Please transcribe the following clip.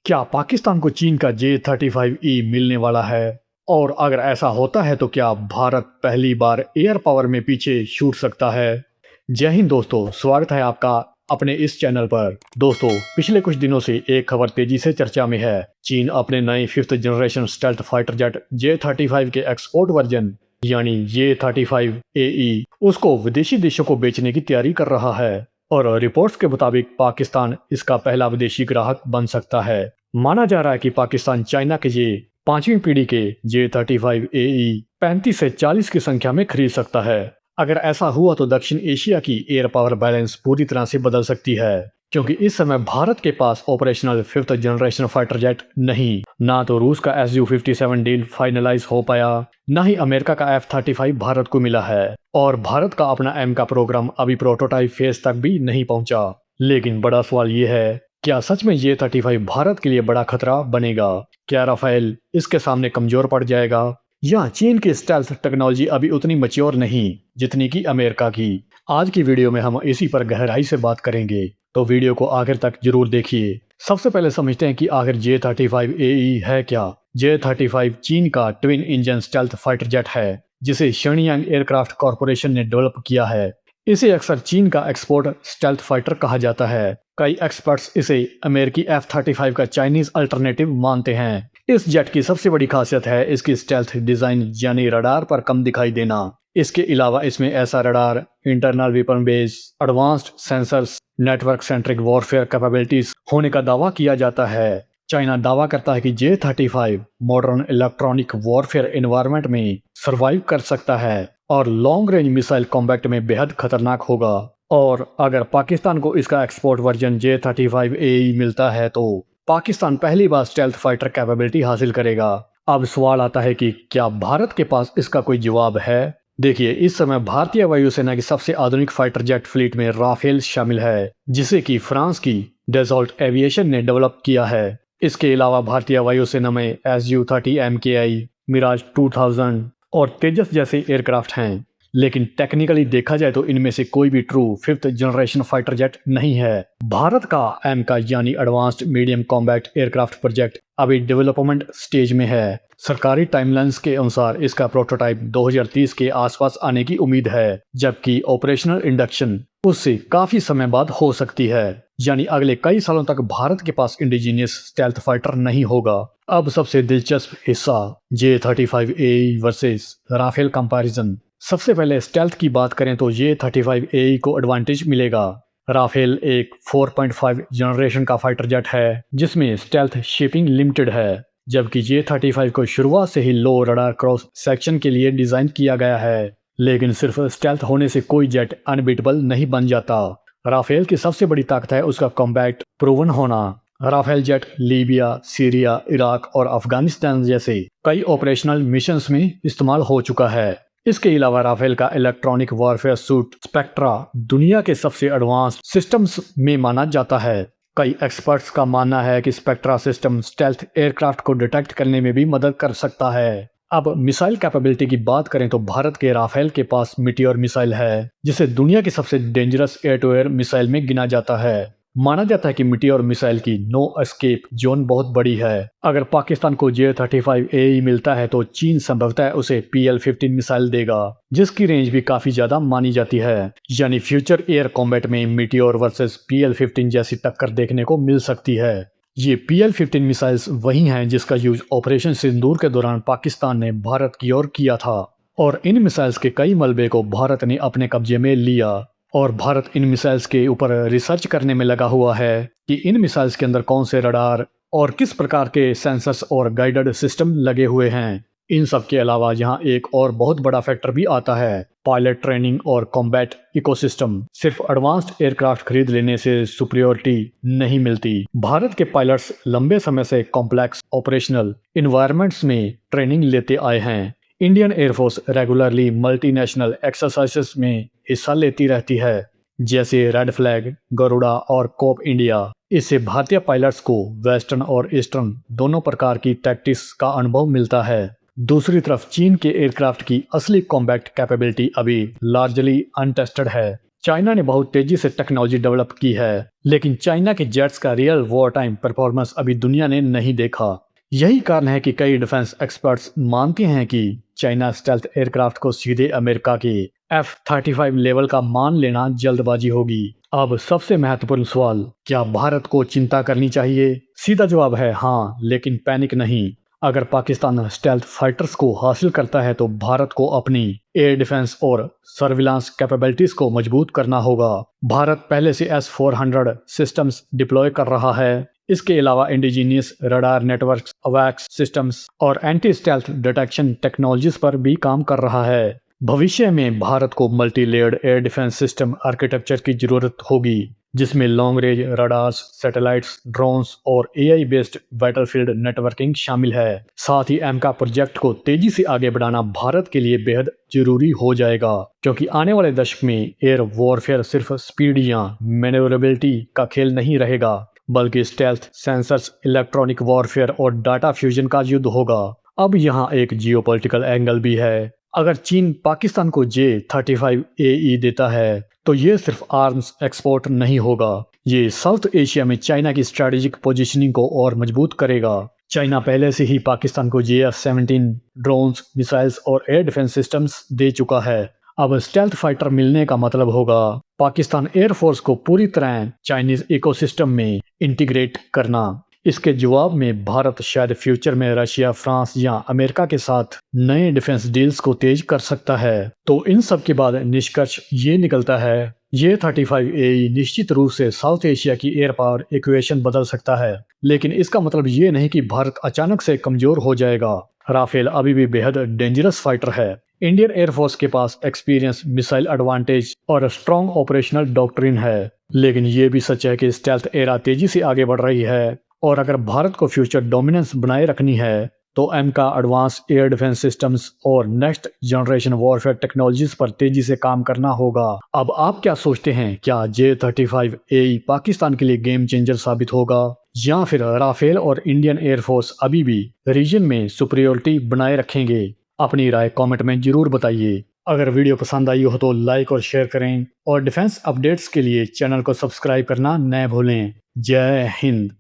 क्या पाकिस्तान को चीन का J-35E मिलने वाला है? और अगर ऐसा होता है तो क्या भारत पहली बार एयर पावर में पीछे छूट सकता है? जय हिंद दोस्तों, स्वागत है आपका अपने इस चैनल पर। दोस्तों, पिछले कुछ दिनों से एक खबर तेजी से चर्चा में है। चीन अपने नए 5th generation stealth fighter jet J-35 के एक्सपोर्ट वर्जन यानी J-35AE उसको विदेशी देशों को बेचने की तैयारी कर रहा है और रिपोर्ट्स के मुताबिक पाकिस्तान इसका पहला विदेशी ग्राहक बन सकता है। माना जा रहा है कि पाकिस्तान चाइना के ये 5वीं पीढ़ी के J-35AE 35 से 40 की संख्या में खरीद सकता है। अगर ऐसा हुआ तो दक्षिण एशिया की एयर पावर बैलेंस पूरी तरह से बदल सकती है, क्योंकि इस समय भारत के पास operational 5th generation fighter jet नहीं, ना तो रूस का Su-57 डील फाइनलाइज हो पाया, ना ही अमेरिका का F-35 भारत को मिला है और भारत का अपना M का प्रोग्राम अभी प्रोटोटाइप फेज तक भी नहीं पहुंचा। लेकिन बड़ा सवाल ये है, क्या सच में J-35 भारत के लिए बड़ा खतरा बनेगा? क्या राफेल इसके सामने कमजोर पड़ जाएगा? या चीन की स्टेल्थ टेक्नोलॉजी अभी उतनी मैच्योर नहीं जितनी कि अमेरिका की? आज की वीडियो में हम इसी पर गहराई से बात करेंगे, तो वीडियो को आखिर तक जरूर देखिए। सबसे पहले समझते हैं कि आखिर J-35AE है क्या। J-35 चीन का twin engine stealth fighter jet है, जिसे शेनयांग एयरक्राफ्ट कॉरपोरेशन ने डेवलप किया है। इसे अक्सर चीन का एक्सपोर्ट स्टेल्थ फाइटर कहा जाता है। कई एक्सपर्ट्स इसे अमेरिकी F-35 का चाइनीज अल्टरनेटिव मानते हैं। इस जेट की सबसे बड़ी खासियत है इसकी स्टेल्थ डिजाइन, यानी रडार पर कम दिखाई देना। इसके अलावा इसमें ऐसा radar, internal weapon base, advanced sensors, network centric warfare capabilities होने का दावा किया जाता है। चाइना दावा करता है कि J-35 modern electronic warfare environment में सरवाइव कर सकता है और लॉन्ग रेंज मिसाइल कॉम्बैट में बेहद खतरनाक होगा। और अगर पाकिस्तान को इसका एक्सपोर्ट वर्जन J-35AE मिलता है तो पाकिस्तान पहली बार स्टेल्थ फाइटर कैपेबिलिटी हासिल करेगा। अब सवाल आता है कि क्या भारत के पास इसका कोई जवाब है? देखिए, इस समय भारतीय वायुसेना की सबसे आधुनिक फाइटर जेट फ्लीट में राफेल शामिल है, जिसे कि फ्रांस की डेजॉल्ट एविएशन ने डेवलप किया है। इसके अलावा भारतीय वायुसेना में Su-30 MKI, मिराज 2000 और तेजस जैसे एयरक्राफ्ट हैं। लेकिन टेक्निकली देखा जाए तो इनमें से कोई भी true 5th generation fighter jet नहीं है। भारत का M का यानी advanced medium combat aircraft project अभी डेवलपमेंट स्टेज में है। सरकारी टाइमलाइंस के अनुसार इसका प्रोटोटाइप 2030 के आसपास आने की उम्मीद है, जबकि ऑपरेशनल इंडक्शन उससे काफी समय बाद हो सकती है। यानी अगले कई सालों तक भारत के पास इंडिजीनियस स्टेल्थ फाइटर नहीं होगा। अब सबसे दिलचस्प हिस्सा, J-35AE वर्सेस राफेल कंपैरिजन। सबसे पहले स्टेल्थ की बात करें तो J-35AE को एडवांटेज मिलेगा। राफेल एक 4.5 जनरेशन का फाइटर जेट है, जिसमें स्टेल्थ शिपिंग लिमिटेड है, जबकि J-35 को शुरुआत से ही लो रडार क्रॉस सेक्शन के लिए डिजाइन किया गया है। लेकिन सिर्फ स्टेल्थ होने से कोई जेट अनबीटेबल नहीं बन जाता। राफेल की सबसे बड़ी ताकत है उसका कॉम्बैट प्रूवन होना। Rafale jet Libya, Syria, Iraq और अफगानिस्तान जैसे कई ऑपरेशनल मिशंस में इस्तेमाल हो चुका है। इसके अलावा राफेल का इलेक्ट्रॉनिक वॉरफेयर सूट स्पेक्ट्रा दुनिया के सबसे एडवांस्ड सिस्टम्स में माना जाता है। कई एक्सपर्ट्स का मानना है कि स्पेक्ट्रा सिस्टम स्टेल्थ एयरक्राफ्ट को डिटेक्ट करने में भी मदद कर सकता है। अब मिसाइल कैपेबिलिटी की बात करें तो भारत के राफेल के पास मीटियोर मिसाइल है, जिसे दुनिया की सबसे dangerous air to air missile में गिना जाता है। माना जाता है कि मीटियोर मिसाइल की नो एस्केप जोन बहुत बड़ी है। अगर पाकिस्तान को J-35AE मिलता है तो चीन संभवतः उसे PL-15 मिसाइल देगा, जिसकी रेंज भी काफी ज्यादा मानी जाती है। यानी फ्यूचर एयर कॉम्बैट में मीटियोर वर्सेस PL-15 जैसी टक्कर देखने को मिल सकती है। ये PL-15 मिसाइल्स वही हैं जिसका यूज ऑपरेशन सिंदूर के दौरान पाकिस्तान ने भारत की ओर किया था और इन मिसाइल्स के कई मलबे को भारत ने अपने कब्जे में लिया और भारत इन मिसाइल्स के ऊपर रिसर्च करने में लगा हुआ है कि इन मिसाइल्स के अंदर कौन से रडार और किस प्रकार के सेंसर्स और गाइडेड सिस्टम लगे हुए हैं। इन सब के अलावा यहाँ एक और बहुत बड़ा फैक्टर भी आता है, पायलट ट्रेनिंग और कॉम्बैट इकोसिस्टम। सिर्फ एडवांस्ड एयरक्राफ्ट खरीद लेने से सुपीरियोरिटी नहीं मिलती। भारत के पायलट्स लंबे समय से कॉम्प्लेक्स ऑपरेशनल इन्वायरमेंट्स में ट्रेनिंग लेते आए हैं। Indian air force regularly multinational exercises में हिस्सा लेती रहती है, जैसे रेड फ्लैग, गरुड़ा और कोप इंडिया। इससे भारतीय पायलट्स को वेस्टर्न और ईस्टर्न दोनों प्रकार की टैक्टिक्स का अनुभव मिलता है। दूसरी तरफ चीन के एयरक्राफ्ट की असली कॉम्बैट कैपेबिलिटी अभी लार्जली अनटेस्टेड है। चाइना ने बहुत तेजी से टेक्नोलॉजी डेवलप की है, लेकिन चाइना के जेट्स का रियल वॉर टाइम परफॉर्मेंस अभी दुनिया ने नहीं देखा। यही कारण है कि कई डिफेंस एक्सपर्ट्स मानते हैं कि चाइना स्टेल्थ एयरक्राफ्ट को सीधे अमेरिका के F-35 लेवल का मान लेना जल्दबाजी होगी। अब सबसे महत्वपूर्ण सवाल, क्या भारत को चिंता करनी चाहिए? सीधा जवाब है हाँ, लेकिन पैनिक नहीं। अगर पाकिस्तान स्टेल्थ फाइटर्स को हासिल करता है तो भारत को अपनी एयर डिफेंस और सर्विलांस कैपेबिलिटीज को मजबूत करना होगा। भारत पहले से S-400 सिस्टम्स डिप्लॉय कर रहा है। इसके अलावा इंडिजीनियस रडार नेटवर्क्स, अवैक्स सिस्टम्स और एंटी स्टेल्थ डिटेक्शन टेक्नोलॉजीज पर भी काम कर रहा है। भविष्य में भारत को multi layered air defence system architecture की जरूरत होगी, जिसमें long range radars, satellites, drones और एआई बेस्ड बैटलफील्ड नेटवर्किंग शामिल है। साथ ही एमका प्रोजेक्ट को तेजी से आगे बढ़ाना भारत के लिए बेहद जरूरी हो जाएगा, क्योंकि आने वाले दशक में एयर वॉरफेयर सिर्फ स्पीड या मैन्योरेबिलिटी का खेल नहीं रहेगा, बल्कि स्टेल्थ, सेंसर्स, इलेक्ट्रॉनिक वॉरफेयर और डाटा फ्यूजन का युद्ध होगा। अब यहाँ एक जियोपॉलिटिकल एंगल भी है। अगर चीन पाकिस्तान को J-35AE देता है तो ये सिर्फ आर्म्स एक्सपोर्ट नहीं होगा, ये साउथ एशिया में चाइना की स्ट्रैटेजिक पोजीशनिंग को और मजबूत करेगा। चाइना पहले से ही पाकिस्तान को JF-17 ड्रोन्स, मिसाइल्स और एयर डिफेंस सिस्टम्स दे चुका है। अब स्टेल्थ फाइटर मिलने का मतलब होगा पाकिस्तान एयरफोर्स को पूरी तरह चाइनीज इकोसिस्टम में इंटीग्रेट करना। इसके जवाब में भारत शायद फ्यूचर में रशिया, फ्रांस या अमेरिका के साथ नए डिफेंस डील्स को तेज कर सकता है। तो इन सब के बाद निष्कर्ष ये निकलता है, J-35AE निश्चित रूप से साउथ एशिया की एयर पावर इक्वेशन बदल सकता है, लेकिन इसका मतलब ये नहीं कि भारत अचानक से कमजोर हो जाएगा। राफेल अभी भी बेहद डेंजरस फाइटर है। इंडियन एयरफोर्स के पास एक्सपीरियंस, मिसाइल एडवांटेज और स्ट्रॉन्ग ऑपरेशनल डॉक्ट्रिन है, लेकिन ये भी सच है कि स्टेल्थ एरा तेजी से आगे बढ़ रही है और अगर भारत को फ्यूचर डोमिनेंस बनाए रखनी है तो एमका, एडवांस एयर डिफेंस सिस्टम्स और नेक्स्ट जनरेशन वॉरफेयर टेक्नोलॉजीज पर तेजी से काम करना होगा। अब आप क्या सोचते हैं, क्या J-35AE पाकिस्तान के लिए गेम चेंजर साबित होगा या फिर राफेल और इंडियन एयरफोर्स अभी भी रीजन में सुपीरियरिटी बनाए रखेंगे? अपनी राय कमेंट में जरूर बताइए। अगर वीडियो पसंद आई हो तो लाइक और शेयर करें और डिफेंस अपडेट्स के लिए चैनल को सब्सक्राइब करना न भूलें। जय हिंद।